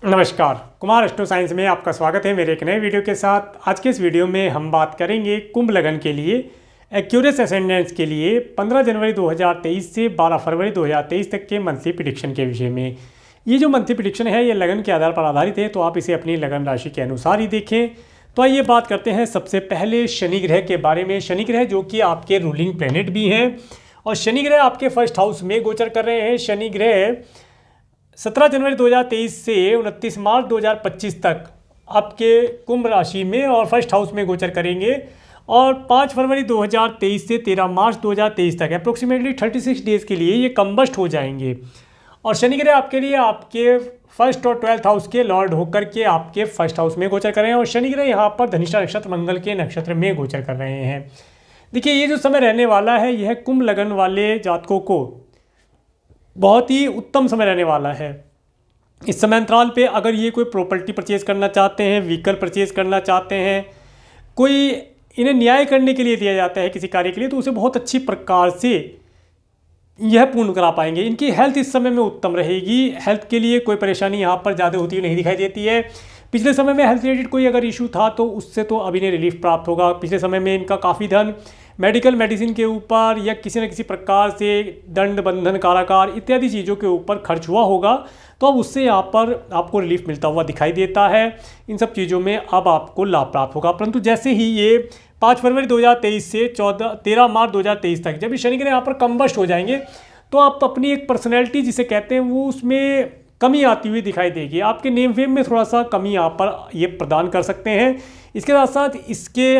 नमस्कार, Kumar astro science में आपका स्वागत है मेरे एक नए वीडियो के साथ। आज के इस वीडियो में हम बात करेंगे कुंभ लगन के लिए एक्यूरेस असेंडेंट्स के लिए 15 जनवरी 2023 से 12 फरवरी 2023 तक के मंथली प्रेडिक्शन के विषय में। ये जो मंथली प्रेडिक्शन है ये लगन के आधार पर आधारित है, तो आप इसे अपनी लगन राशि के अनुसार ही देखें। तो आइए बात करते हैं सबसे पहले शनि ग्रह के बारे में। शनि ग्रह जो कि आपके रूलिंग प्लैनेट भी हैं और शनि ग्रह आपके फर्स्ट हाउस में गोचर कर रहे हैं। शनि ग्रह 17 जनवरी 2023 से 29 मार्च 2025 तक आपके कुंभ राशि में और फर्स्ट हाउस में गोचर करेंगे और 5 फरवरी 2023 से 13 मार्च 2023 तक अप्रोक्सीमेटली 36 डेज़ के लिए ये कंबस्ट हो जाएंगे। और शनि ग्रह आपके लिए आपके फर्स्ट और 12th हाउस के लॉर्ड होकर के आपके फर्स्ट हाउस में गोचर कर रहे हैं और शनि ग्रह यहाँ पर धनिष्ठा नक्षत्र मंगल के नक्षत्र में गोचर कर रहे हैं। देखिए, ये जो समय रहने वाला है यह कुंभ लगन वाले जातकों को बहुत ही उत्तम समय रहने वाला है। इस समय अंतराल पे अगर ये कोई प्रॉपर्टी परचेज करना चाहते हैं, व्हीकल परचेज करना चाहते हैं, कोई इन्हें न्याय करने के लिए दिया जाता है किसी कार्य के लिए, तो उसे बहुत अच्छी प्रकार से यह पूर्ण करा पाएंगे। इनकी हेल्थ इस समय में उत्तम रहेगी। हेल्थ के लिए कोई परेशानी यहाँ पर ज़्यादा होती हुई नहीं दिखाई देती है। पिछले समय में हेल्थ रिलेटेड कोई अगर इशू था तो उससे तो अभी इन्हें रिलीफ प्राप्त होगा। पिछले समय में इनका काफ़ी धन मेडिकल मेडिसिन के ऊपर या किसी न किसी प्रकार से दंड बंधन कारागार इत्यादि चीज़ों के ऊपर खर्च हुआ होगा, तो अब उससे यहाँ पर आपको रिलीफ मिलता हुआ दिखाई देता है। इन सब चीज़ों में अब आपको लाभ प्राप्त होगा। परंतु जैसे ही ये 5 फरवरी 2023 से 13 मार्च 2023 तक जब ये शनि ग्रह यहाँ पर कंबस्ट हो जाएंगे, तो आप अपनी एक पर्सनैलिटी जिसे कहते हैं वो उसमें कमी आती हुई दिखाई देगी। आपके नेम फेम में थोड़ा सा कमी यहाँ पर ये प्रदान कर सकते हैं। इसके साथ साथ इसके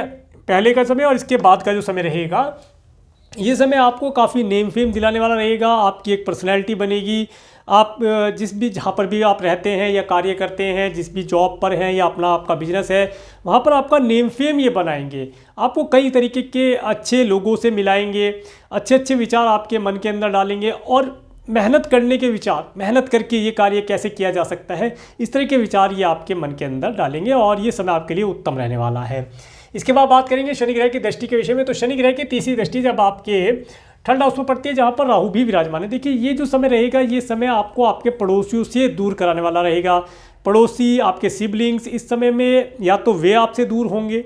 पहले का समय और इसके बाद का जो समय रहेगा, ये समय आपको काफ़ी नेम फेम दिलाने वाला रहेगा। आपकी एक पर्सनैलिटी बनेगी। आप जहाँ पर भी आप रहते हैं या कार्य करते हैं, जिस भी जॉब पर हैं या अपना आपका बिजनेस है, वहाँ पर आपका नेम फेम ये बनाएंगे। आपको कई तरीके के अच्छे लोगों से मिलाएंगे, अच्छे अच्छे विचार आपके मन के अंदर डालेंगे और मेहनत करने के विचार, मेहनत करके ये कार्य कैसे किया जा सकता है, इस तरह के विचार ये आपके मन के अंदर डालेंगे और ये समय आपके लिए उत्तम रहने वाला है। इसके बाद बात करेंगे शनि ग्रह की दृष्टि के विषय में। तो शनि ग्रह की तीसरी दृष्टि जब आपके 3rd हाउस में पड़ती है, जहाँ पर राहु भी विराजमान है। देखिए, ये जो समय रहेगा ये समय आपको आपके पड़ोसियों से दूर कराने वाला रहेगा। पड़ोसी, आपके सिबलिंग्स, इस समय में या तो वे आपसे दूर होंगे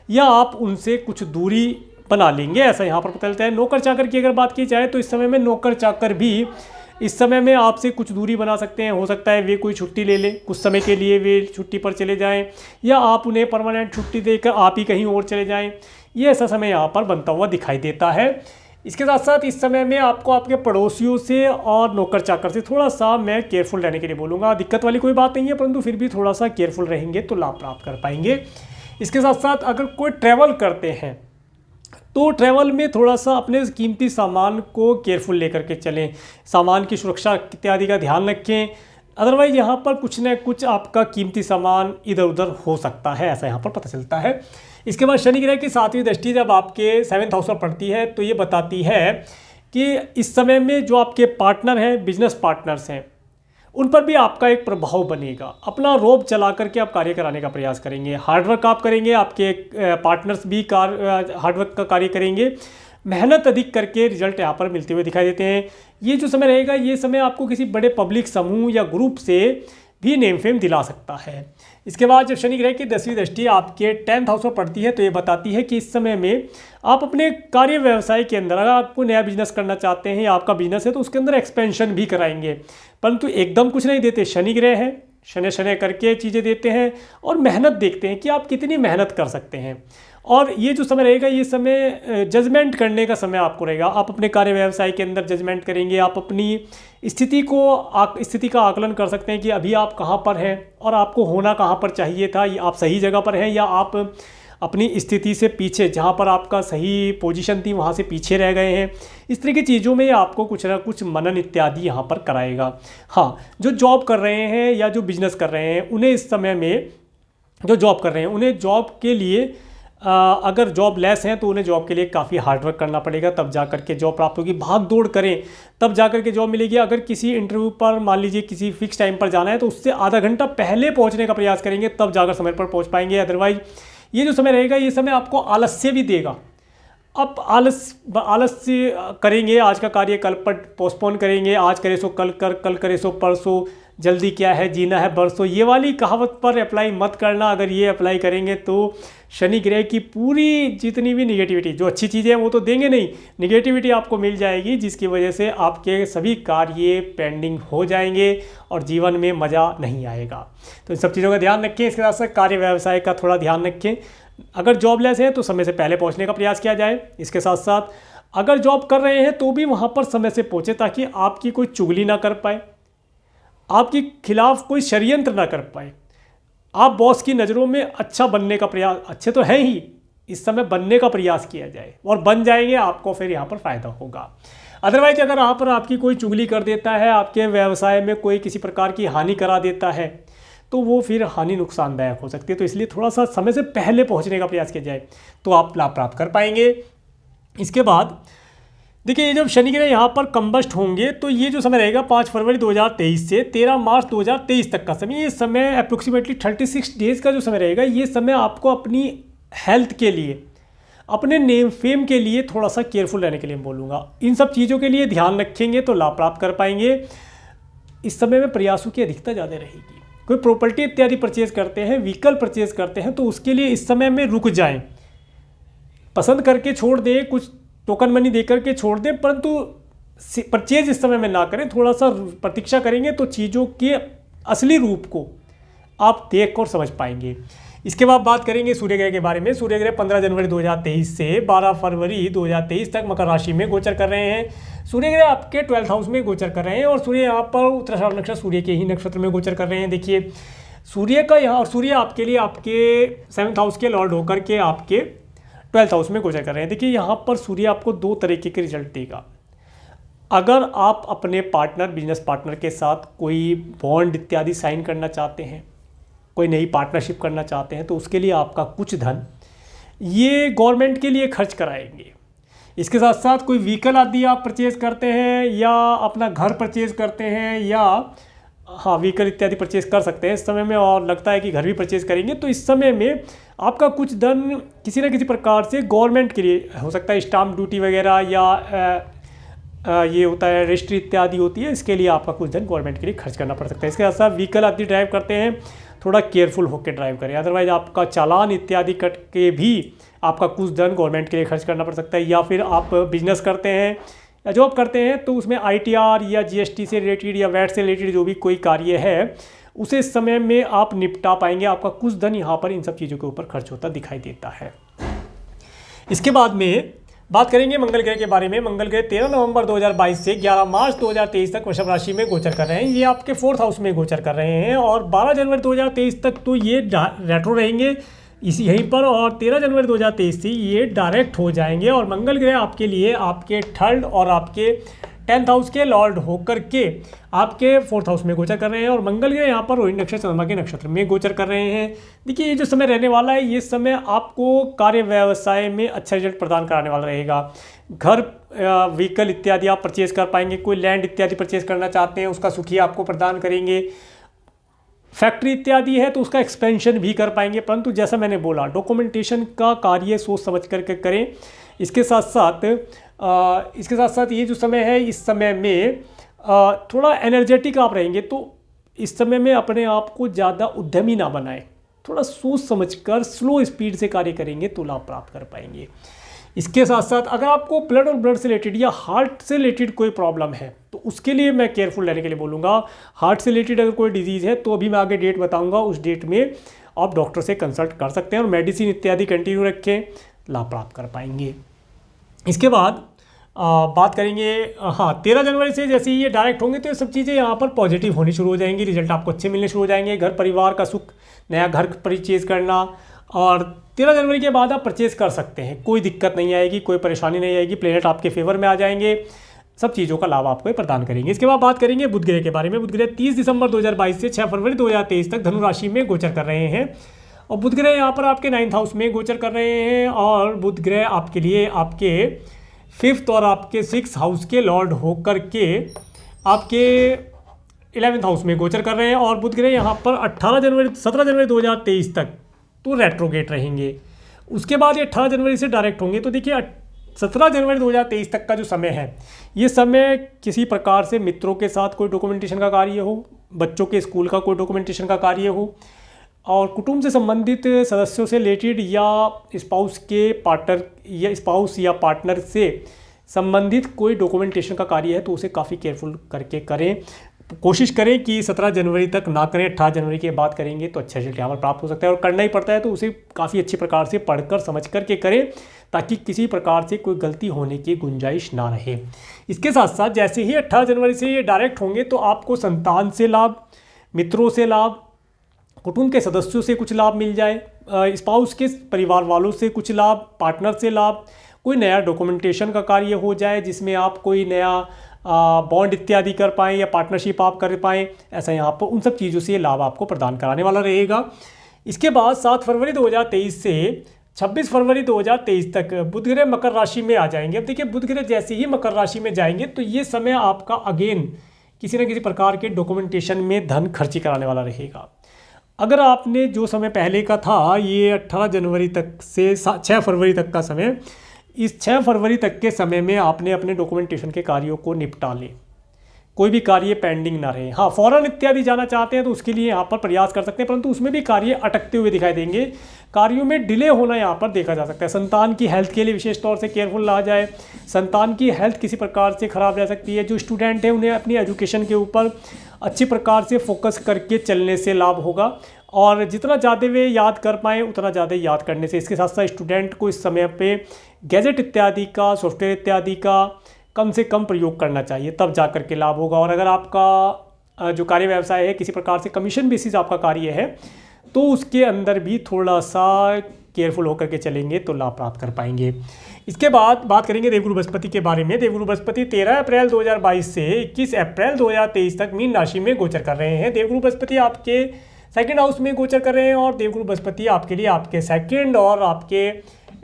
या आप उनसे कुछ दूरी बना लेंगे, ऐसा यहाँ पर पता चलता है। नौकर चाकर की अगर बात की जाए तो इस समय में नौकर चाकर भी इस समय में आपसे कुछ दूरी बना सकते हैं। हो सकता है वे कोई छुट्टी ले लें, कुछ समय के लिए वे छुट्टी पर चले जाएं या आप उन्हें परमानेंट छुट्टी देकर आप ही कहीं और चले जाएं। ये ऐसा समय यहाँ पर बनता हुआ दिखाई देता है। इसके साथ साथ इस समय में आपको आपके पड़ोसियों से और नौकर चाकर से थोड़ा सा मैं केयरफुल रहने के लिए बोलूँगा। दिक्कत वाली कोई बात नहीं है, परंतु फिर भी थोड़ा सा केयरफुल रहेंगे तो लाभ प्राप्त कर पाएंगे। इसके साथ साथ अगर कोई ट्रैवल करते हैं तो ट्रैवल में थोड़ा सा अपने कीमती सामान को केयरफुल लेकर के चलें, सामान की सुरक्षा इत्यादि का ध्यान रखें। अदरवाइज यहाँ पर कुछ न कुछ आपका कीमती सामान इधर उधर हो सकता है, ऐसा यहाँ पर पता चलता है। इसके बाद शनि ग्रह की 7वीं दृष्टि जब आपके 7th हाउस पर पड़ती है तो ये बताती है कि इस समय में जो आपके पार्टनर हैं, बिजनेस पार्टनर्स हैं, उन पर भी आपका एक प्रभाव बनेगा। अपना रोब चला करके आप कार्य कराने का प्रयास करेंगे, हार्डवर्क आप करेंगे, आपके पार्टनर्स भी हार्डवर्क का कार्य करेंगे, मेहनत अधिक करके रिजल्ट यहाँ पर मिलते हुए दिखाई देते हैं। ये जो समय रहेगा ये समय आपको किसी बड़े पब्लिक समूह या ग्रुप से भी नेम फेम दिला सकता है। इसके बाद जब शनि ग्रह की 10वीं दृष्टि आपके 10th हाउस पर पड़ती है तो ये बताती है कि इस समय में आप अपने कार्य व्यवसाय के अंदर, अगर आपको नया बिजनेस करना चाहते हैं या आपका बिजनेस है तो उसके अंदर एक्सपेंशन भी कराएंगे, परंतु एकदम कुछ नहीं देते। शनि ग्रह है, शनि शनि करके चीज़ें देते हैं और मेहनत देखते हैं कि आप कितनी मेहनत कर सकते हैं। और ये जो समय रहेगा ये समय जजमेंट करने का समय आपको रहेगा। आप अपने कार्य व्यवसाय के अंदर जजमेंट करेंगे, आप अपनी स्थिति का आकलन कर सकते हैं कि अभी आप कहाँ पर हैं और आपको होना कहाँ पर चाहिए था। आप सही जगह पर हैं या आप अपनी स्थिति से पीछे, जहाँ पर आपका सही पोजीशन थी वहाँ से पीछे रह गए हैं। इस तरह की चीज़ों में आपको कुछ ना कुछ मनन इत्यादि यहाँ पर कराएगा। हाँ, जो जॉब कर रहे हैं या जो बिजनेस कर रहे हैं उन्हें इस समय में, जो जॉब कर रहे हैं उन्हें जॉब के लिए अगर जॉब लेस हैं तो उन्हें जॉब के लिए काफ़ी हार्डवर्क करना पड़ेगा, तब जा कर के जॉब प्राप्त होगी। भाग दौड़ करें तब जा कर के जॉब मिलेगी। अगर किसी इंटरव्यू पर मान लीजिए किसी फिक्स टाइम पर जाना है तो उससे आधा घंटा पहले पहुंचने का प्रयास करेंगे, तब जाकर समय पर पहुंच पाएंगे। अदरवाइज ये जो समय रहेगा ये समय आपको आलस्य भी देगा। आप आलस्य करेंगे, आज का कार्य कल पर पोस्टपोन करेंगे, आज करे सो कल कर, कल करे सो परसों, जल्दी क्या है, जीना है बरसों, ये वाली कहावत पर अप्लाई मत करना। अगर ये अप्लाई करेंगे तो शनि ग्रह की पूरी जितनी भी निगेटिविटी, जो अच्छी चीज़ें हैं वो तो देंगे नहीं, निगेटिविटी आपको मिल जाएगी, जिसकी वजह से आपके सभी कार्य पेंडिंग हो जाएंगे और जीवन में मज़ा नहीं आएगा। तो इन सब चीज़ों का ध्यान रखें। इसके साथ साथ कार्य व्यवसाय का थोड़ा ध्यान रखें। अगर जॉबलेस है तो समय से पहले पहुँचने का प्रयास किया जाए। इसके साथ साथ अगर जॉब कर रहे हैं तो भी वहाँ पर समय से पहुँचे, ताकि आपकी कोई चुगली ना कर पाए, आपके खिलाफ कोई षड्यंत्र ना कर पाए। आप बॉस की नज़रों में अच्छा बनने का प्रयास, अच्छे तो हैं ही, इस समय बनने का प्रयास किया जाए और बन जाएंगे, आपको फिर यहाँ पर फ़ायदा होगा। अदरवाइज अगर यहाँ पर आपकी कोई चुगली कर देता है, आपके व्यवसाय में कोई किसी प्रकार की हानि करा देता है, तो वो फिर हानि नुकसानदायक हो सकती है। तो इसलिए थोड़ा सा समय से पहले पहुँचने का प्रयास किया जाए तो आप लाभ प्राप्त कर पाएंगे। इसके बाद देखिए, ये जब शनि ग्रह यहाँ पर कंबस्ट होंगे तो ये जो समय रहेगा 5 फरवरी 2023 से 13 मार्च 2023 तक का समय, ये समय अप्रोक्सीमेटली 36 डेज़ का जो समय रहेगा, ये समय आपको अपनी हेल्थ के लिए, अपने नेम फेम के लिए थोड़ा सा केयरफुल रहने के लिए मैं बोलूँगा। इन सब चीज़ों के लिए ध्यान रखेंगे तो लाभ प्राप्त कर पाएंगे। इस समय में प्रयासों की अधिकता ज़्यादा रहेगी। कोई प्रॉपर्टी इत्यादि परचेज करते हैं, व्हीकल परचेज करते हैं, तो उसके लिए इस समय में रुक जाएँ, पसंद करके छोड़ दें, कुछ टोकन मनी दे करके छोड़ दें, परंतु परचेज इस समय में ना करें। थोड़ा सा प्रतीक्षा करेंगे तो चीज़ों के असली रूप को आप देख और समझ पाएंगे। इसके बाद बात करेंगे सूर्य ग्रह के बारे में। सूर्य ग्रह 15 जनवरी 2023 से 12 फरवरी 2023 तक मकर राशि में गोचर कर रहे हैं। सूर्य ग्रह आपके 12th हाउस में गोचर कर रहे हैं और सूर्य यहाँ पर उत्तराषाढ़ नक्षत्र सूर्य के ही नक्षत्र में गोचर कर रहे हैं। देखिए, सूर्य का यहाँ, और सूर्य आपके लिए आपके 7th हाउस के लॉर्ड होकर के आपके 12th हाउस में गोचर कर रहे हैं। देखिए, यहाँ पर सूर्य आपको 2 तरीके के रिजल्ट देगा। अगर आप अपने पार्टनर, बिजनेस पार्टनर के साथ कोई बॉन्ड इत्यादि साइन करना चाहते हैं, कोई नई पार्टनरशिप करना चाहते हैं, तो उसके लिए आपका कुछ धन ये गवर्नमेंट के लिए खर्च कराएंगे। इसके साथ साथ कोई व्हीकल आदि आप परचेज़ करते हैं या अपना घर परचेज़ करते हैं, या हाँ, व्हीकल इत्यादि परचेज़ कर सकते हैं इस समय में, और लगता है कि घर भी परचेज़ करेंगे, तो इस समय में आपका कुछ धन किसी न किसी प्रकार से गवर्नमेंट के लिए हो सकता है, स्टाम्प ड्यूटी वगैरह या ये होता है रजिस्ट्री इत्यादि होती है, इसके लिए आपका कुछ धन गवर्नमेंट के लिए खर्च करना पड़ सकता है। इसके साथ साथ व्हीकल आदि ड्राइव करते हैं, थोड़ा केयरफुल होकर ड्राइव करें, अदरवाइज आपका चालान इत्यादि कट के भी आपका कुछ धन गवर्नमेंट के लिए खर्च करना पड़ सकता है। या फिर आप बिजनेस करते हैं या जॉब करते हैं तो उसमें ITR या GST से रिलेटेड या वैट से रिलेटेड जो भी कोई कार्य है, उसे इस समय में आप निपटा पाएंगे। आपका कुछ धन यहाँ पर इन सब चीज़ों के ऊपर खर्च होता दिखाई देता है। इसके बाद में बात करेंगे मंगल ग्रह के बारे में। मंगल ग्रह 13 नवंबर 2022 से 11 मार्च 2023 तक वृषभ राशि में गोचर कर रहे हैं। ये आपके 4th हाउस में गोचर कर रहे हैं और 12 जनवरी 2023 तक तो ये रेट्रो रहेंगे इसी यहीं पर, और 13 जनवरी 2023 से ये डायरेक्ट हो जाएंगे। और मंगल ग्रह आपके लिए आपके 3rd और आपके 10th हाउस के लॉर्ड होकर के आपके 4th हाउस में गोचर कर रहे हैं। और मंगल ग्रह यहाँ पर रोहिणी नक्षत्र चंद्रमा के नक्षत्र में गोचर कर रहे हैं। देखिए, ये जो समय रहने वाला है, ये समय आपको कार्य व्यवसाय में अच्छा रिजल्ट प्रदान कराने वाला रहेगा। घर, व्हीकल इत्यादि आप परचेज कर पाएंगे। कोई लैंड इत्यादि परचेज करना चाहते हैं, उसका सुखी आपको प्रदान करेंगे। फैक्ट्री इत्यादि है तो उसका एक्सपेंशन भी कर पाएंगे, परंतु जैसा मैंने बोला, डॉक्यूमेंटेशन का कार्य सोच समझ करके करें। इसके साथ साथ ये जो समय है, इस समय में थोड़ा एनर्जेटिक आप रहेंगे, तो इस समय में अपने आप को ज़्यादा उद्यमी ना बनाएं, थोड़ा सोच समझकर स्लो स्पीड से कार्य करेंगे तो लाभ प्राप्त कर पाएंगे। इसके साथ साथ अगर आपको ब्लड और ब्लड से रिलेटेड या हार्ट से रिलेटेड कोई प्रॉब्लम है तो उसके लिए मैं केयरफुल रहने के लिए बोलूँगा। हार्ट से रिलेटेड अगर कोई डिजीज़ है तो अभी मैं आगे डेट बताऊँगा, उस डेट में आप डॉक्टर से कंसल्ट कर सकते हैं और मेडिसिन इत्यादि कंटिन्यू रखें, लाभ प्राप्त कर पाएंगे। इसके बाद बात करेंगे, हाँ, 13 जनवरी से जैसे ही ये डायरेक्ट होंगे तो ये सब चीज़ें यहाँ पर पॉजिटिव होनी शुरू हो जाएंगी, रिजल्ट आपको अच्छे मिलने शुरू हो जाएंगे। घर परिवार का सुख, नया घर परचेज करना, और 13 जनवरी के बाद आप परचेज़ कर सकते हैं, कोई दिक्कत नहीं आएगी, कोई परेशानी नहीं आएगी, प्लेनेट आपके फेवर में आ जाएंगे, सब चीज़ों का लाभ आपको प्रदान करेंगे। इसके बाद बात करेंगे बुध ग्रह के बारे में। बुध ग्रह 30 दिसंबर 2022 से 6 फरवरी 2023 तक धनु राशि में गोचर कर रहे हैं और बुध ग्रह यहाँ पर आपके 9th हाउस में गोचर कर रहे हैं। और बुध ग्रह आपके लिए आपके 5th और आपके 6th हाउस के लॉर्ड होकर के आपके 11th हाउस में गोचर कर रहे हैं। और बुध ग्रह यहाँ पर 17 जनवरी 2023 तक तो रेट्रोगेट रहेंगे। उसके बाद ये 18 जनवरी से डायरेक्ट होंगे। तो देखिए, 17 जनवरी 2023 तक का जो समय है, ये समय किसी प्रकार से मित्रों के साथ कोई डॉक्यूमेंटेशन का कार्य हो, बच्चों के स्कूल का कोई डॉक्यूमेंटेशन का कार्य हो, और कुटुंब से संबंधित सदस्यों से रिलेटेड या स्पाउस के पार्टनर या स्पाउस या पार्टनर से संबंधित कोई डॉक्यूमेंटेशन का कार्य है तो उसे काफ़ी केयरफुल करके करें। कोशिश करें कि 17 जनवरी तक ना करें, 18 जनवरी के बाद करेंगे तो अच्छा रिजल्ट यहाँ पर प्राप्त हो सकता है। और करना ही पड़ता है तो उसे काफ़ी अच्छी प्रकार से पढ़कर समझ कर के करें, ताकि किसी प्रकार से कोई गलती होने की गुंजाइश ना रहे। इसके साथ साथ जैसे ही 18 जनवरी से ये डायरेक्ट होंगे तो आपको संतान से लाभ, मित्रों से लाभ, कुटुंब के सदस्यों से कुछ लाभ मिल जाए, स्पाउस के परिवार वालों से कुछ लाभ, पार्टनर से लाभ, कोई नया डॉक्यूमेंटेशन का कार्य हो जाए जिसमें आप कोई नया बॉन्ड इत्यादि कर पाएँ या पार्टनरशिप आप कर पाएँ, ऐसा यहाँ पर उन सब चीज़ों से ये लाभ आपको प्रदान कराने वाला रहेगा। इसके बाद 7 फरवरी 2023 से 26 फरवरी 2023 तक बुध ग्रह मकर राशि में आ जाएंगे। अब देखिए, बुध ग्रह जैसे ही मकर राशि में जाएंगे तो ये समय आपका अगेन किसी न किसी प्रकार के डॉक्यूमेंटेशन में धन खर्ची कराने वाला रहेगा। अगर आपने जो समय पहले का था, ये 18 जनवरी तक से 6 फरवरी तक का समय, इस 6 फरवरी तक के समय में आपने अपने डॉक्यूमेंटेशन के कार्यों को निपटा लें, कोई भी कार्य पेंडिंग ना रहे। हाँ, फॉरेन इत्यादि जाना चाहते हैं तो उसके लिए यहाँ पर प्रयास कर सकते हैं, परंतु उसमें भी कार्य अटकते हुए दिखाई देंगे, कार्यों में डिले होना यहाँ पर देखा जा सकता है। संतान की हेल्थ के लिए विशेष तौर से केयरफुल रहा जाए। संतान की हेल्थ किसी प्रकार से खराब रह सकती है। जो स्टूडेंट है उन्हें अपनी एजुकेशन के ऊपर अच्छी प्रकार से फोकस करके चलने से लाभ होगा, और जितना ज़्यादा वे याद कर पाएँ उतना ज़्यादा याद करने से। इसके साथ साथ स्टूडेंट को इस समय पे गैजेट इत्यादि का, सॉफ्टवेयर इत्यादि का कम से कम प्रयोग करना चाहिए, तब जा कर के लाभ होगा। और अगर आपका जो कार्य व्यवसाय है किसी प्रकार से कमीशन बेसिस आपका कार्य है तो उसके अंदर भी थोड़ा सा केयरफुल होकर के चलेंगे तो लाभ प्राप्त कर पाएंगे। इसके बाद बात करेंगे देवगुरु बृहस्पति के बारे में। देवगुरु बृहस्पति 13 अप्रैल 2022 से 21 अप्रैल 2023 तक मीन राशि में गोचर कर रहे हैं। देवगुरु बृहस्पति आपके सेकंड हाउस में गोचर कर रहे हैं, और देवगुरु बृहस्पति आपके लिए आपके सेकंड और आपके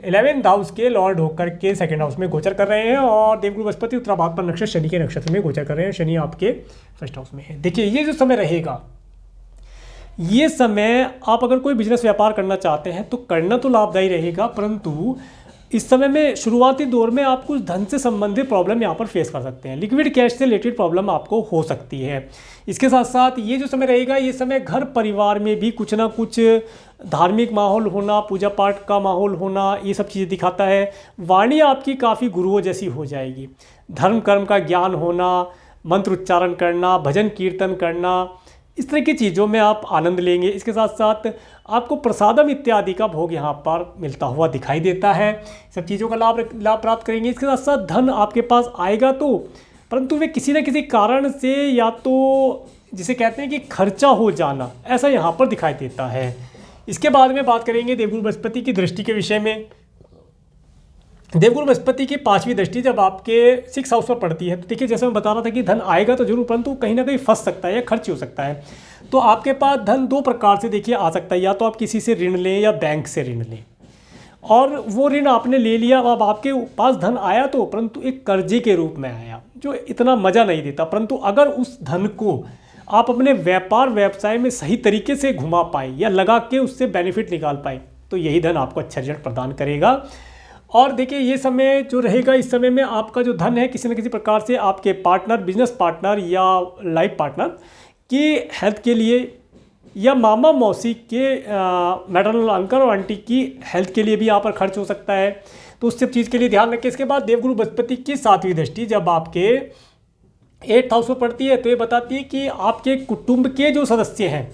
11th हाउस के लॉर्ड होकर के सेकंड हाउस में गोचर कर रहे हैं। और देवगुरु बृहस्पति उत्तरा भाग पर नक्षत्र शनि के नक्षत्र में गोचर कर रहे हैं। शनि आपके फर्स्ट हाउस में है। देखिए, ये जो समय रहेगा, ये समय आप अगर कोई बिजनेस व्यापार करना चाहते हैं तो करना तो लाभदायी रहेगा, परंतु इस समय में शुरुआती दौर में आप कुछ धन से संबंधित प्रॉब्लम यहाँ पर फेस कर सकते हैं। लिक्विड कैश से रिलेटेड प्रॉब्लम आपको हो सकती है। इसके साथ साथ ये जो समय रहेगा, ये समय घर परिवार में भी कुछ ना कुछ धार्मिक माहौल होना, पूजा पाठ का माहौल होना, ये सब चीज़ें दिखाता है। वाणी आपकी काफ़ी गुरुओं जैसी हो जाएगी। धर्म कर्म का ज्ञान होना, मंत्र उच्चारण करना, भजन कीर्तन करना, इस तरह की चीज़ों में आप आनंद लेंगे। इसके साथ साथ आपको प्रसादम इत्यादि का भोग यहाँ पर मिलता हुआ दिखाई देता है। सब चीज़ों का लाभ प्राप्त करेंगे। इसके साथ साथ धन आपके पास आएगा तो, परंतु वे किसी न किसी कारण से, या तो जिसे कहते हैं कि खर्चा हो जाना, ऐसा यहाँ पर दिखाई देता है। इसके बाद में बात करेंगे देवगुरु बृहस्पति की दृष्टि के विषय में। देवगुरु बृहस्पति की 5वीं दृष्टि जब आपके 6 हाउस पर पड़ती है तो देखिए, जैसे मैं बता रहा था कि धन आएगा तो जरूर, परंतु कहीं ना कहीं फंस सकता है या खर्च हो सकता है। तो आपके पास धन दो प्रकार से देखिए आ सकता है, या तो आप किसी से ऋण लें या बैंक से ऋण लें, और वो ऋण आपने ले लिया, अब आपके पास धन आया तो, परंतु एक कर्जे के रूप में आया जो इतना मज़ा नहीं देता। परंतु अगर उस धन को आप अपने व्यापार व्यवसाय में सही तरीके से घुमा पाए या लगा के उससे बेनिफिट निकाल पाए तो यही धन आपको अच्छा रिजल्ट प्रदान करेगा। और देखिए, ये समय जो रहेगा, इस समय में आपका जो धन है किसी न किसी प्रकार से आपके पार्टनर, बिजनेस पार्टनर या लाइफ पार्टनर की हेल्थ के लिए, या मामा मौसी के मैटरनल अंकल और आंटी की हेल्थ के लिए भी यहाँ पर खर्च हो सकता है, तो उस सब चीज़ के लिए ध्यान रखें। इसके बाद देवगुरु बृहस्पति की 7वीं दृष्टि जब आपके 8th हाउस में पड़ती है तो ये बताती है कि आपके कुटुंब के जो सदस्य हैं,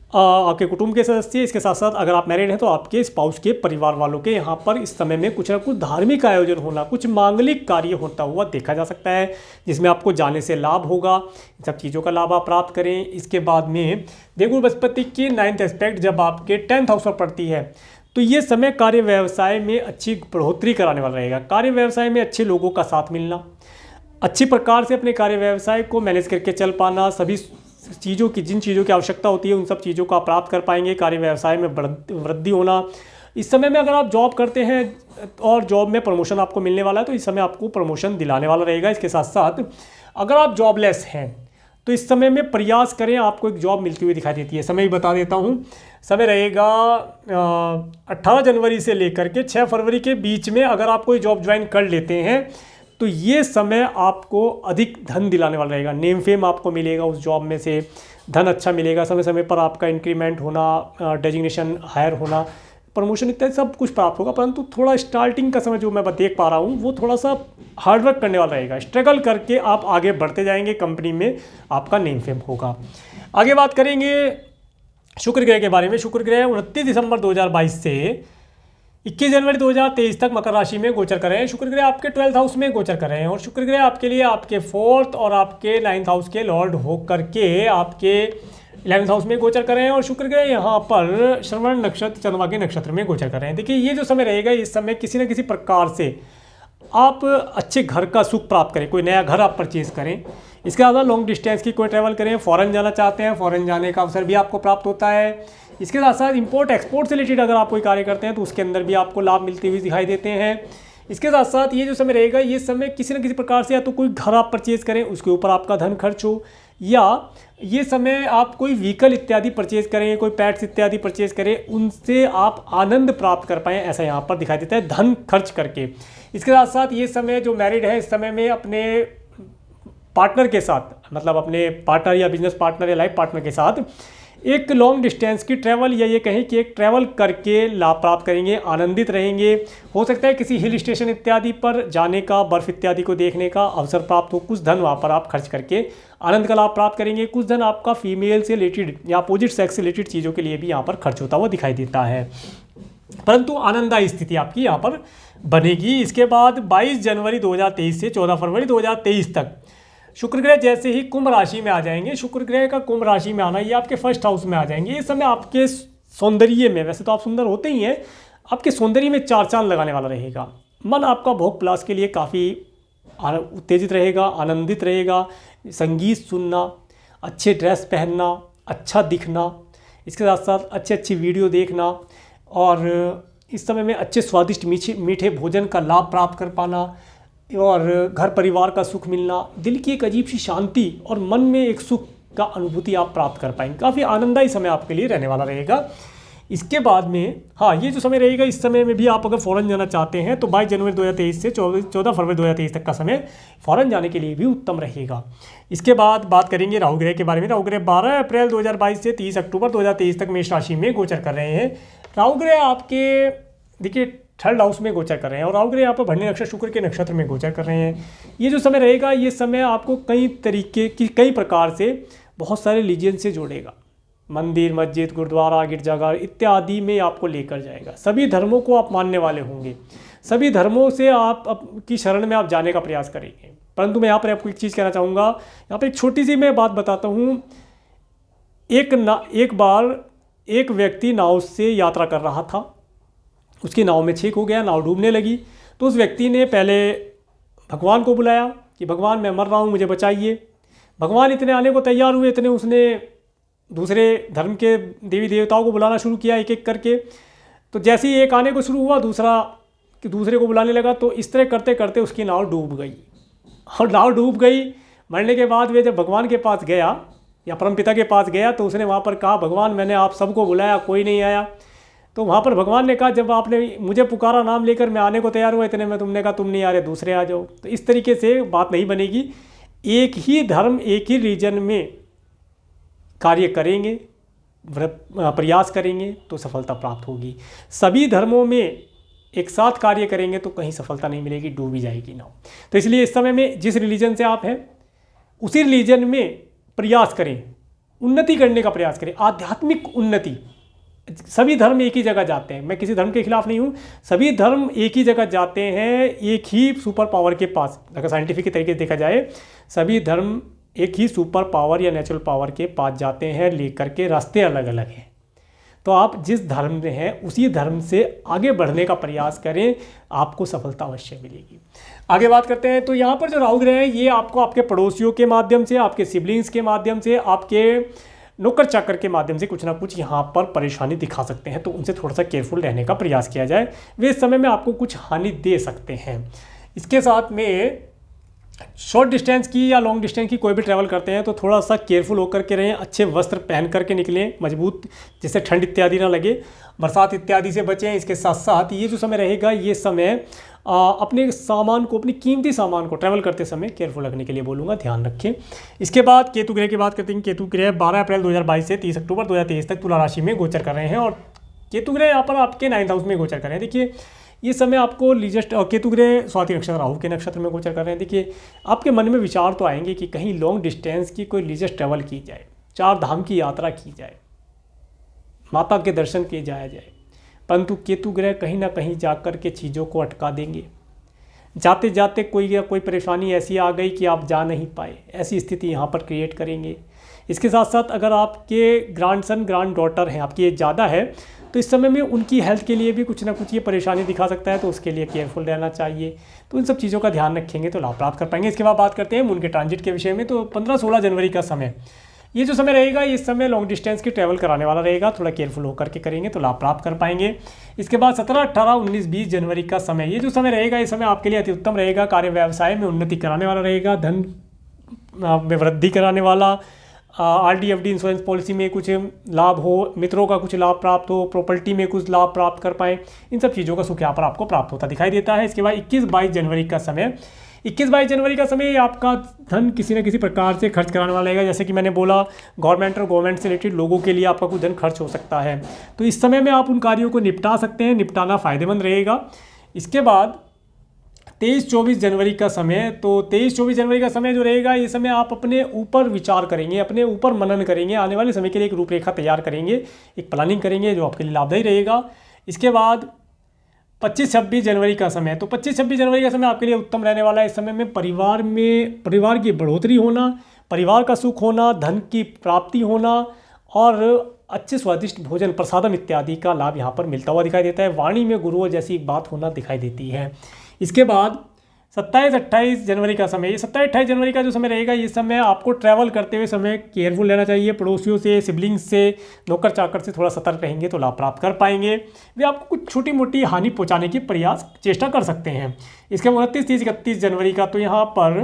आपके कुटुंब के सदस्य, इसके साथ साथ अगर आप मैरिड हैं तो आपके स्पाउस के परिवार वालों के यहाँ पर इस समय में कुछ ना कुछ धार्मिक आयोजन होना, कुछ मांगलिक कार्य होता हुआ देखा जा सकता है, जिसमें आपको जाने से लाभ होगा। इन सब चीज़ों का लाभ आप प्राप्त करें। इसके बाद में देवगुरु बृहस्पति की 9th एस्पेक्ट जब आपके 10th हाउस पर पड़ती है तो ये समय कार्य व्यवसाय में अच्छी बढ़ोतरी कराने वाला रहेगा। कार्य व्यवसाय में अच्छे लोगों का साथ मिलना, अच्छी प्रकार से अपने कार्य व्यवसाय को मैनेज करके चल पाना, सभी चीज़ों की, जिन चीज़ों की आवश्यकता होती है उन सब चीज़ों को आप प्राप्त कर पाएंगे। कार्य व्यवसाय में वृद्धि होना। इस समय में अगर आप जॉब करते हैं और जॉब में प्रमोशन आपको मिलने वाला है तो इस समय आपको प्रमोशन दिलाने वाला रहेगा। इसके साथ साथ अगर आप जॉबलेस हैं तो इस समय में प्रयास करें, आपको एक जॉब मिलती हुई दिखाई देती है। समय भी बता देता हूँ, समय रहेगा 18 जनवरी से लेकर के 6 फरवरी के बीच में। अगर आप कोई जॉब ज्वाइन कर लेते हैं तो ये समय आपको अधिक धन दिलाने वाला रहेगा। नेम फेम आपको मिलेगा, उस जॉब में से धन अच्छा मिलेगा, समय समय पर आपका इंक्रीमेंट होना, डेजिग्नेशन हायर होना, प्रमोशन इत्यादि सब कुछ प्राप्त होगा। परंतु थोड़ा स्टार्टिंग का समय जो मैं देख पा रहा हूँ वो थोड़ा सा हार्डवर्क करने वाला रहेगा। स्ट्रगल करके आप आगे बढ़ते जाएंगे, कंपनी में आपका नेम फेम होगा। आगे बात करेंगे शुक्र ग्रह के बारे में। शुक्र ग्रह 29 दिसंबर 2022 से 21 जनवरी 2023 तक मकर राशि में गोचर कर रहे हैं। शुक्र ग्रह आपके 12th हाउस में गोचर कर रहे हैं और शुक्र ग्रह आपके लिए आपके 4th और आपके 9th हाउस के लॉर्ड होकर के आपके 11th हाउस में गोचर कर रहे हैं। और शुक्र ग्रह यहाँ पर श्रवण नक्षत्र चंद्रमा के नक्षत्र में गोचर कर रहे हैं। देखिए, ये जो समय रहेगा, इस समय किसी न किसी प्रकार से आप अच्छे घर का सुख प्राप्त करें, कोई नया घर आप परचेज करें। इसके अलावा लॉन्ग डिस्टेंस की कोई ट्रैवल करें, फॉरेन जाना चाहते हैं, फॉरेन जाने का अवसर भी आपको प्राप्त होता है। इसके साथ साथ इंपोर्ट एक्सपोर्ट से रिलेटेड अगर आप कोई कार्य करते हैं तो उसके अंदर भी आपको लाभ मिलते हुए दिखाई देते हैं। इसके साथ साथ ये जो समय रहेगा, ये समय किसी न किसी प्रकार से या तो कोई घर आप परचेज करें, उसके ऊपर आपका धन खर्च हो, या ये समय आप कोई व्हीकल इत्यादि परचेज करें, कोई पैट्स इत्यादि परचेज करें, उनसे आप आनंद प्राप्त कर पाएँ, ऐसा यहाँ पर दिखाई देता है धन खर्च करके। इसके साथ साथ ये समय जो मैरिड है, इस समय में अपने पार्टनर के साथ, मतलब अपने पार्टनर या बिजनेस पार्टनर या लाइफ पार्टनर के साथ एक लॉन्ग डिस्टेंस की ट्रैवल या ये कहें कि एक ट्रैवल करके लाभ प्राप्त करेंगे, आनंदित रहेंगे। हो सकता है किसी हिल स्टेशन इत्यादि पर जाने का, बर्फ़ इत्यादि को देखने का अवसर प्राप्त हो, कुछ धन वहाँ पर आप खर्च करके आनंद का लाभ प्राप्त करेंगे। कुछ धन आपका फीमेल से रिलेटेड या अपोजिट सेक्स से रिलेटेड चीज़ों के लिए भी यहाँ पर खर्च होता हुआ दिखाई देता है, परंतु आनंददायी स्थिति आपकी यहाँ पर बनेगी। इसके बाद 22 जनवरी 2023 से 14 फरवरी 2023 तक शुक्र ग्रह जैसे ही कुंभ राशि में आ जाएंगे। शुक्र ग्रह का कुंभ राशि में आना, ये आपके फर्स्ट हाउस में आ जाएंगे। इस समय आपके सौंदर्य में, वैसे तो आप सुंदर होते ही हैं, आपके सौंदर्य में चार चांद लगाने वाला रहेगा। मन आपका भोग प्लास के लिए काफ़ी उत्तेजित रहेगा, आनंदित रहेगा। संगीत सुनना, अच्छे ड्रेस पहनना, अच्छा दिखना, इसके साथ साथ अच्छी वीडियो देखना और इस समय में अच्छे स्वादिष्ट मीठे भोजन का लाभ प्राप्त कर पाना और घर परिवार का सुख मिलना, दिल की एक अजीब सी शांति और मन में एक सुख का अनुभूति आप प्राप्त कर पाएंगे। काफ़ी आनंददायी समय आपके लिए रहने वाला रहेगा। इसके बाद में ये जो समय रहेगा, इस समय में भी आप अगर फ़ॉरेन जाना चाहते हैं तो 22 जनवरी 2023 से 14 फरवरी 2023 तक का समय फ़ॉरेन जाने के लिए भी उत्तम रहेगा। इसके बाद बात करेंगे राहु ग्रह के बारे में। राहु ग्रह 12 अप्रैल 2022 से 30 अक्टूबर 2023 तक मेष राशि में गोचर कर रहे हैं। राहु ग्रह आपके देखिए 3rd हाउस में गोचर कर रहे हैं और राहु ग्रह यहाँ पर भरणी नक्षत्र शुक्र के नक्षत्र में गोचर कर रहे हैं। ये जो समय रहेगा, ये समय आपको कई प्रकार से बहुत सारे रिलीजन से जोड़ेगा। मंदिर, मस्जिद, गुरुद्वारा, गिरजाघर इत्यादि में आपको लेकर जाएगा। सभी धर्मों को आप मानने वाले होंगे, सभी धर्मों से आप की शरण में आप जाने का प्रयास करेंगे। परंतु मैं यहाँ पर आपको एक चीज़ कहना चाहूँगा, यहाँ पर एक छोटी सी मैं बात बताता हूँ। एक बार एक व्यक्ति नाव से यात्रा कर रहा था, उसकी नाव में छेक हो गया, नाव डूबने लगी। तो उस व्यक्ति ने पहले भगवान को बुलाया कि भगवान मैं मर रहा हूँ, मुझे बचाइए। भगवान इतने आने को तैयार हुए, इतने उसने दूसरे धर्म के देवी देवताओं को बुलाना शुरू किया एक एक करके। तो जैसे ही एक आने को शुरू हुआ, दूसरे को बुलाने लगा। तो इस तरह करते करते उसकी नाव डूब गई और नाव डूब गई। मरने के बाद वे जब भगवान के पास गया या परमपिता के पास गया तो उसने वहाँ पर कहा, भगवान मैंने आप सबको बुलाया, कोई नहीं आया। तो वहाँ पर भगवान ने कहा, जब आपने मुझे पुकारा नाम लेकर, मैं आने को तैयार हुआ, इतने में तुमने कहा तुम नहीं आ रहे, दूसरे आ जाओ। तो इस तरीके से बात नहीं बनेगी। एक ही धर्म, एक ही रीजन में कार्य करेंगे, प्रयास करेंगे तो सफलता प्राप्त होगी। सभी धर्मों में एक साथ कार्य करेंगे तो कहीं सफलता नहीं मिलेगी, डूबी जाएगी नाव। तो इसलिए इस समय में जिस रिलीजन से आप हैं उसी रिलीजन में प्रयास करें, उन्नति करने का प्रयास करें, आध्यात्मिक उन्नति। सभी धर्म एक ही जगह जाते हैं, मैं किसी धर्म के खिलाफ नहीं हूँ। सभी धर्म एक ही जगह जाते हैं, एक ही सुपर पावर के पास। अगर साइंटिफिक के तरीके से देखा जाए, सभी धर्म एक ही सुपर पावर या नेचुरल पावर के पास जाते हैं, लेकर के रास्ते अलग अलग हैं। तो आप जिस धर्म में हैं उसी धर्म से आगे बढ़ने का प्रयास करें, आपको सफलता अवश्य मिलेगी। आगे बात करते हैं। तो यहाँ पर जो राहु ग्रह है, ये आपको आपके पड़ोसियों के माध्यम से, आपके सिबलिंग्स के माध्यम से, आपके नौकर चाकर के माध्यम से कुछ ना कुछ यहाँ पर परेशानी दिखा सकते हैं। तो उनसे थोड़ा सा केयरफुल रहने का प्रयास किया जाए, वे इस समय में आपको कुछ हानि दे सकते हैं। इसके साथ में शॉर्ट डिस्टेंस की या लॉन्ग डिस्टेंस की कोई भी ट्रैवल करते हैं तो थोड़ा सा केयरफुल होकर के रहें, अच्छे वस्त्र पहन करके निकलें, मजबूत, जिससे ठंड इत्यादि ना लगे, बरसात इत्यादि से बचें। इसके साथ साथ ये जो समय रहेगा, ये समय अपने सामान को, अपनी कीमती सामान को ट्रैवल करते समय केयरफुल रखने के लिए बोलूँगा, ध्यान रखें। इसके बाद केतु ग्रह की बात करते हैं। केतु ग्रह 12 अप्रैल 2022 से 30 अक्टूबर 2023 तक तुला राशि में गोचर कर रहे हैं और केतु ग्रह यहाँ पर आपके 9th हाउस में गोचर कर रहे हैं। देखिए ये समय आपको लीजेस्ट, और केतु ग्रह स्वाति नक्षत्र राहु के नक्षत्र में गोचर कर रहे हैं। देखिए आपके मन में विचार तो आएंगे कि कहीं लॉन्ग डिस्टेंस की कोई लीजेस्ट ट्रैवल की जाए, 4 धाम की यात्रा की जाए, माता के दर्शन किए जाया जाए, परंतु केतु ग्रह कहीं ना कहीं जाकर के चीज़ों को अटका देंगे। जाते जाते कोई या कोई परेशानी ऐसी आ गई कि आप जा नहीं पाए, ऐसी स्थिति यहाँ पर क्रिएट करेंगे। इसके साथ साथ अगर आपके ग्रैंडसन ग्रैंड डॉटर हैं, आपकी एज ज़्यादा है, तो इस समय में उनकी हेल्थ के लिए भी कुछ ना कुछ ये परेशानी दिखा सकता है, तो उसके लिए केयरफुल रहना चाहिए। तो इन सब चीज़ों का ध्यान रखेंगे तो लाभ प्राप्त कर पाएंगे। इसके बाद बात करते हैं मून के ट्रांजिट के विषय में। तो 15-16 जनवरी का समय, ये जो समय रहेगा, इस समय लॉन्ग डिस्टेंस की ट्रैवल कराने वाला रहेगा, थोड़ा केयरफुल होकर के करेंगे तो लाभ प्राप्त कर पाएंगे। इसके बाद 17, 18, 19, 20 जनवरी का समय, ये जो समय रहेगा, ये समय आपके लिए अति उत्तम रहेगा। कार्य व्यवसाय में उन्नति कराने वाला रहेगा, धन में वृद्धि कराने वाला, RD FD इंश्योरेंस पॉलिसी में कुछ लाभ हो, मित्रों का कुछ लाभ प्राप्त हो, प्रॉपर्टी में कुछ लाभ प्राप्त कर पाएँ, इन सब चीज़ों का सुख यहाँ पर आपको प्राप्त होता दिखाई देता है। इसके बाद 21-22 जनवरी का समय, 21-22 जनवरी का समय आपका धन किसी न किसी प्रकार से खर्च कराने वाला रहेगा। जैसे कि मैंने बोला, गवर्नमेंट और गवर्नमेंट से रिलेटेड लोगों के लिए आपका कुछ धन खर्च हो सकता है, तो इस समय में आप उन कार्यों को निपटा सकते हैं, निपटाना फ़ायदेमंद रहेगा। इसके बाद 23-24 जनवरी का समय, तो 23-24 जनवरी का समय जो रहेगा, ये समय आप अपने ऊपर विचार करेंगे, अपने ऊपर मनन करेंगे, आने वाले समय के लिए एक रूपरेखा तैयार करेंगे, एक प्लानिंग करेंगे जो आपके लिए लाभदायी रहेगा। इसके बाद 25-26 जनवरी का समय, तो 25-26 जनवरी का समय आपके लिए उत्तम रहने वाला है। इस समय में परिवार की बढ़ोतरी होना, परिवार का सुख होना, धन की प्राप्ति होना और अच्छे स्वादिष्ट भोजन, प्रसादम इत्यादि का लाभ यहाँ पर मिलता हुआ दिखाई देता है। वाणी में गुरुओं जैसी एक बात होना दिखाई देती है। इसके बाद 27-28 जनवरी का समय, ये 27-28 जनवरी का जो समय रहेगा, ये समय आपको ट्रैवल करते हुए समय केयरफुल रहना चाहिए। पड़ोसियों से, सिबलिंग्स से, नौकर चाकर से थोड़ा सतर्क रहेंगे तो लाभ प्राप्त कर पाएंगे। वे आपको कुछ छोटी मोटी हानि पहुंचाने की चेष्टा कर सकते हैं। इसके 29, 30, 31 जनवरी का, तो यहाँ पर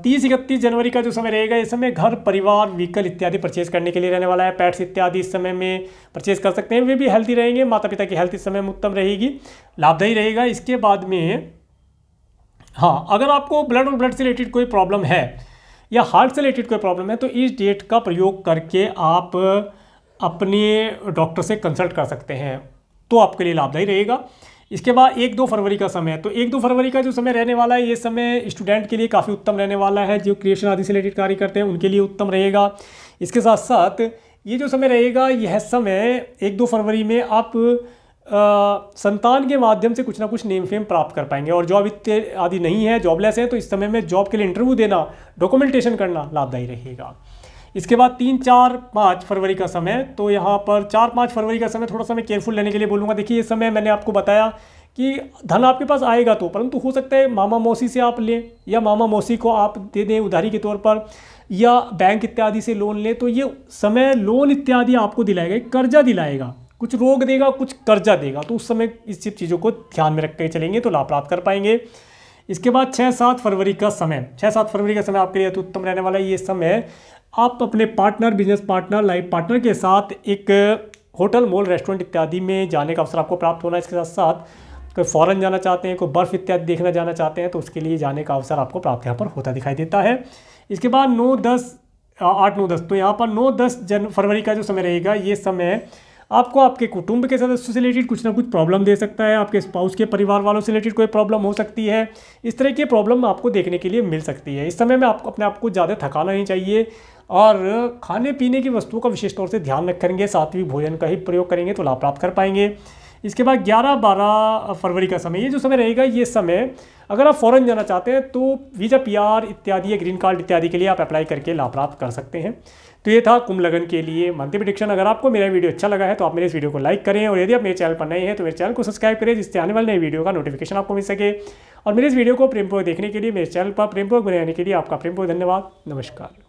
30-31 जनवरी का जो समय रहेगा, इस समय घर, परिवार, व्हीकल इत्यादि परचेज करने के लिए रहने वाला है। पैट्स इत्यादि इस समय में परचेज कर सकते हैं, वे भी हेल्थी रहेंगे। माता पिता की हेल्थ इस समय में उत्तम रहेगी, लाभदायी रहेगा। इसके बाद में हाँ, अगर आपको ब्लड और ब्लड से रिलेटेड कोई प्रॉब्लम है या हार्ट से रिलेटेड कोई प्रॉब्लम है, तो इस डेट का प्रयोग करके आप अपने डॉक्टर से कंसल्ट कर सकते हैं, तो आपके लिए लाभदायी रहेगा। इसके बाद 1-2 फरवरी का समय, तो 1-2 फरवरी का जो समय रहने वाला है, ये समय स्टूडेंट के लिए काफ़ी उत्तम रहने वाला है। जो क्रिएशन आदि से रिलेटेड कार्य करते हैं उनके लिए उत्तम रहेगा। इसके साथ साथ ये जो समय रहेगा, यह समय 1-2 फरवरी में आप संतान के माध्यम से कुछ ना कुछ नेम फेम प्राप्त कर पाएंगे। और जॉब आदि नहीं है, जॉबलेस है, तो इस समय में जॉब के लिए इंटरव्यू देना, डॉक्यूमेंटेशन करना लाभदायी रहेगा। इसके बाद 3-4-5 फरवरी का समय, तो यहाँ पर 4-5 फरवरी का समय थोड़ा सा मैं केयरफुल रहने के लिए बोलूँगा। देखिए, ये समय मैंने आपको बताया कि धन आपके पास आएगा तो, परंतु हो सकता है मामा मौसी से आप लें या मामा मौसी को आप दे दें उधारी के तौर पर, या बैंक इत्यादि से लोन लें। तो ये समय लोन इत्यादि आपको दिलाएगा, कर्जा दिलाएगा, कुछ रोक देगा, कुछ कर्जा देगा, तो उस समय इस सब चीज़ों को ध्यान में रख के चलेंगे तो लाभ प्राप्त कर पाएंगे। इसके बाद 6-7 फरवरी का समय, 6-7 फरवरी का समय आपके लिए अति उत्तम रहने वाला है। ये समय आप अपने partner, business partner, life partner के साथ एक होटल, मॉल, रेस्टोरेंट इत्यादि में जाने का अवसर आपको प्राप्त होना है। इसके साथ साथ कोई फॉरेन जाना चाहते हैं, कोई बर्फ़ इत्यादि देखना जाना चाहते हैं, तो उसके लिए जाने का अवसर आपको प्राप्त यहाँ पर होता दिखाई देता है। इसके बाद 8-9-10, तो यहाँ पर 9-10 फरवरी का जो समय रहेगा, ये समय आपको आपके कुटुंब के सदस्यों से रिलेटेड कुछ ना कुछ प्रॉब्लम दे सकता है। आपके स्पाउस के परिवार वालों से रिलेटेड कोई प्रॉब्लम हो सकती है। इस तरह की प्रॉब्लम आपको देखने के लिए मिल सकती है। इस समय में आपको अपने आप को ज़्यादा थकाना नहीं चाहिए और खाने पीने की वस्तुओं का विशेष तौर से ध्यान रखेंगे, सात्विक भोजन का ही प्रयोग करेंगे तो लाभ प्राप्त कर पाएंगे। इसके बाद 11-12 फरवरी का समय, ये जो समय रहेगा, ये समय अगर आप फॉरेन जाना चाहते हैं तो वीज़ा, PR इत्यादि या ग्रीन कार्ड इत्यादि के लिए आप अप्लाई करके लाभ प्राप्त कर सकते हैं। तो ये था कुंभ लगन के लिए मंथली प्रेडिक्शन। अगर आपको मेरा वीडियो अच्छा लगा है तो आप मेरे इस वीडियो को लाइक करें, और यदि आप मेरे चैनल पर नए हैं तो मेरे चैनल को सब्सक्राइब करें, जिससे आने वाले नए वीडियो का नोटिफिकेशन आपको मिल सके। और मेरे इस वीडियो को प्रेमपूर्वक देखने के लिए, मेरे चैनल पर प्रेमपूर्वक बने रहने के लिए आपका प्रेमपूर्वक धन्यवाद। नमस्कार।